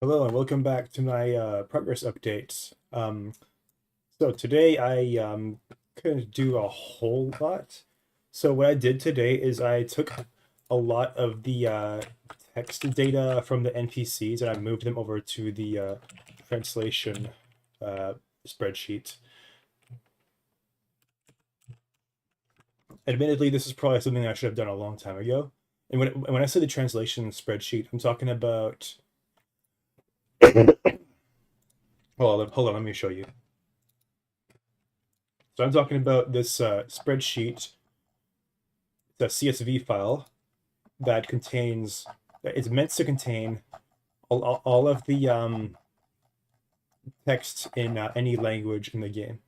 Hello and welcome back to my progress updates. So today I couldn't do a whole lot. So what I did today is I took a lot of the text data from the NPCs and I moved them over to the translation uh, spreadsheet. Admittedly, this is probably something I should have done a long time ago. And when I say the translation spreadsheet, I'm talking about. Hold on, let me show you. So I'm talking about this spreadsheet, the CSV file that contains, it's meant to contain all of the text in any language in the game.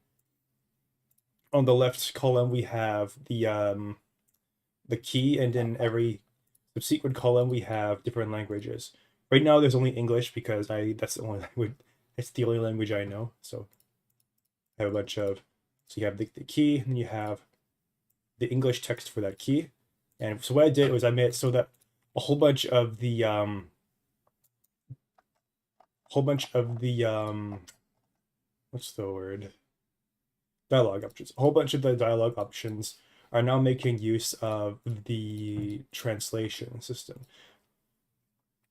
On the left column, we have the key, and in every subsequent column, we have different languages. Right now, there's only English because that's the only language. It's the only language I know. So I have a bunch of. So you have the key, and you have the English text for that key. And so what I did was I made it so that a whole bunch of the what's the word? Dialogue options. A whole bunch of the dialogue options are now making use of the translation system.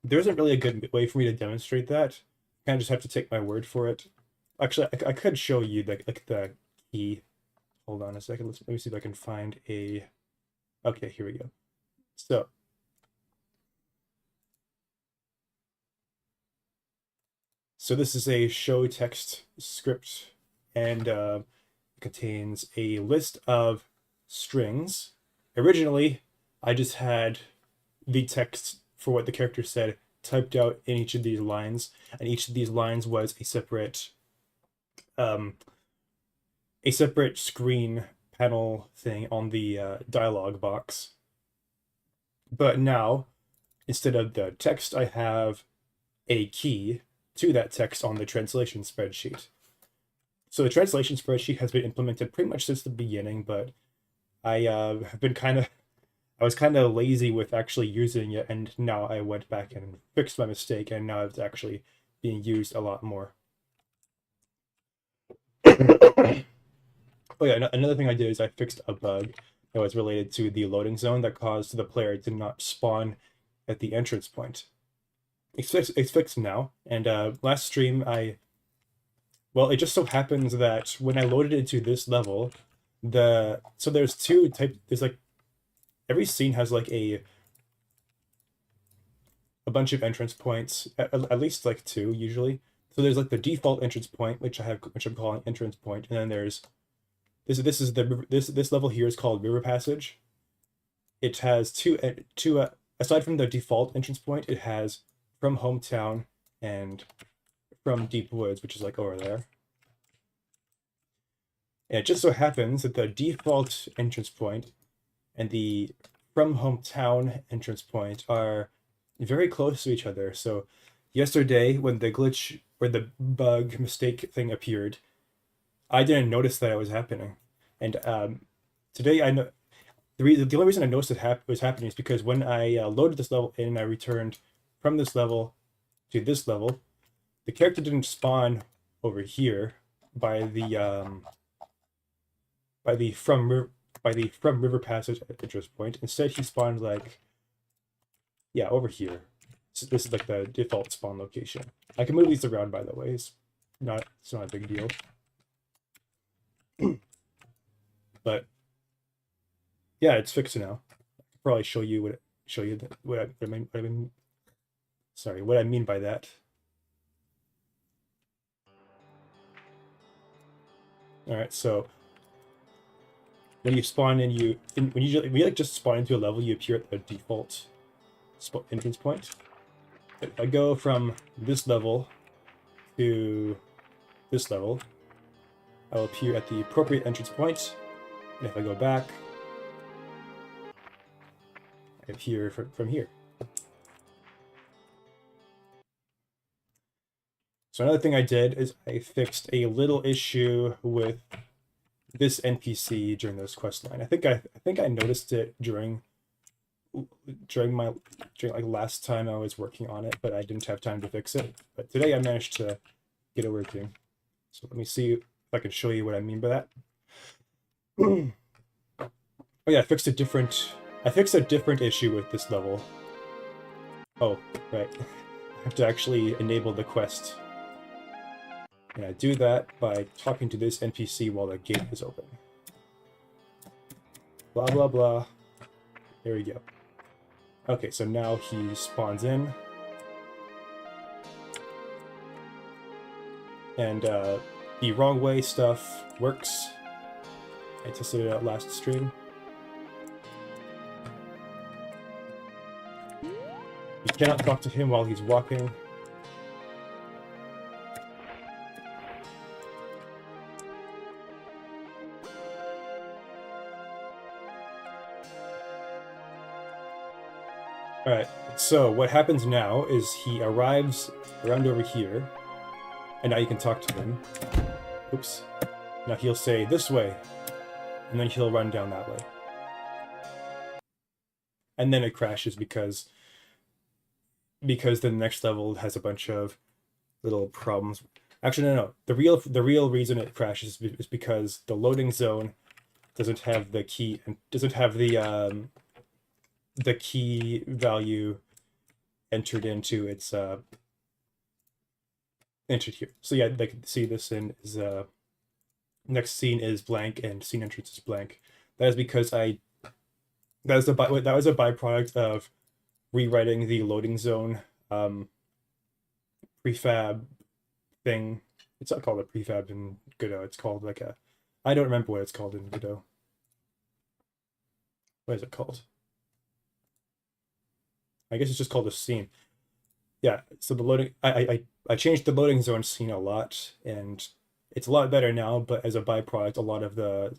There isn't really a good way for me to demonstrate that. I kind of just have to take my word for it. Actually, I could show you the key. Hold on a second. Let me see if I can find a. Okay, here we go. So this is a show text script, and contains a list of strings. Originally, I just had the text for what the character said typed out in each of these lines, and each of these lines was um, a separate screen panel thing on the dialog box. But now, instead of the text, I have a key to that text on the translation spreadsheet. So the translation spreadsheet has been implemented pretty much since the beginning, but I have been I was kind of lazy with actually using it, and now I went back and fixed my mistake, and now it's actually being used a lot more. Oh yeah, another thing I did is I fixed a bug that was related to the loading zone that caused the player to not spawn at the entrance point. It's fixed now, and last stream it just so happens that when I loaded into this level, there's there's like every scene has like a bunch of entrance points, at least like two usually. So there's like the default entrance point, which I'm calling entrance point, and then there's this level here is called River Passage. It has two aside from the default entrance point, it has From Hometown and From Deep Woods, which is like over there. And it just so happens that the default entrance point and the From Hometown entrance point are very close to each other. So yesterday, when the glitch or the bug mistake thing appeared, I didn't notice that it was happening. And today, I know the only reason I noticed it was happening is because when I loaded this level in, I returned from this level to this level. The character didn't spawn over here by the by the from river passage entrance point. Instead, he spawned like over here. So this is like the default spawn location. I can move these around, by the way. It's not a big deal. But yeah, it's fixed now. I could probably show you what I mean by that. All right, so when you spawn in, when you like just spawn into a level, you appear at the default entrance point. If I go from this level to this level, I will appear at the appropriate entrance point. And if I go back, I appear from here. So another thing I did is I fixed a little issue with this NPC during this quest line. I think I noticed it during during like last time I was working on it, but I didn't have time to fix it. But today I managed to get it working. So let me see if I can show you what I mean by that. Oh yeah, I fixed a different issue with this level. Oh, right. I have to actually enable the quest. And I do that by talking to this NPC while the gate is open. Blah, blah, blah. There we go. Okay, so now he spawns in. And the wrong way stuff works. I tested it out last stream. You cannot talk to him while he's walking. Alright, so what happens now is he arrives around over here, and now you can talk to him. Oops. Now he'll say, this way, and then he'll run down that way. And then it crashes because the next level has a bunch of little problems. Actually, no. The real reason it crashes is because the loading zone doesn't have the key and doesn't have the key value entered into its entered here. So yeah, they can see this in is next scene is blank and scene entrance is blank. That is because that was a byproduct of rewriting the loading zone prefab thing. It's not called a prefab in Godot. It's called like a, I don't remember what it's called in Godot. What is it called? I guess it's just called a scene. Yeah, so the loading, I changed the loading zone scene a lot, and it's a lot better now, but as a byproduct, a lot of the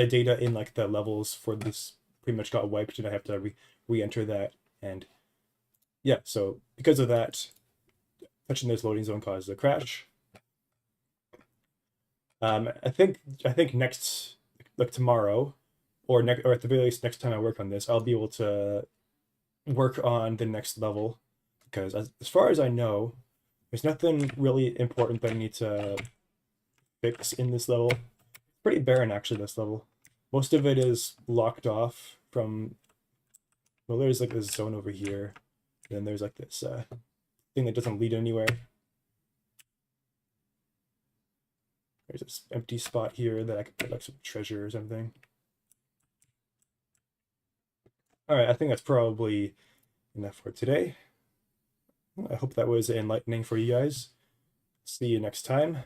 data in like the levels for this pretty much got wiped, and I have to re-enter that. And yeah, so because of that, touching this loading zone causes a crash. I think next, like tomorrow, or at the very least next time I work on this, I'll be able to work on the next level, because as far as I know, there's nothing really important that I need to fix in this level. Pretty barren actually, this level. Most of it is locked off from, well, there's like this zone over here, and then there's like this thing that doesn't lead anywhere. There's this empty spot here that I could put like some treasure or something. All right, I think that's probably enough for today. I hope that was enlightening for you guys. See you next time.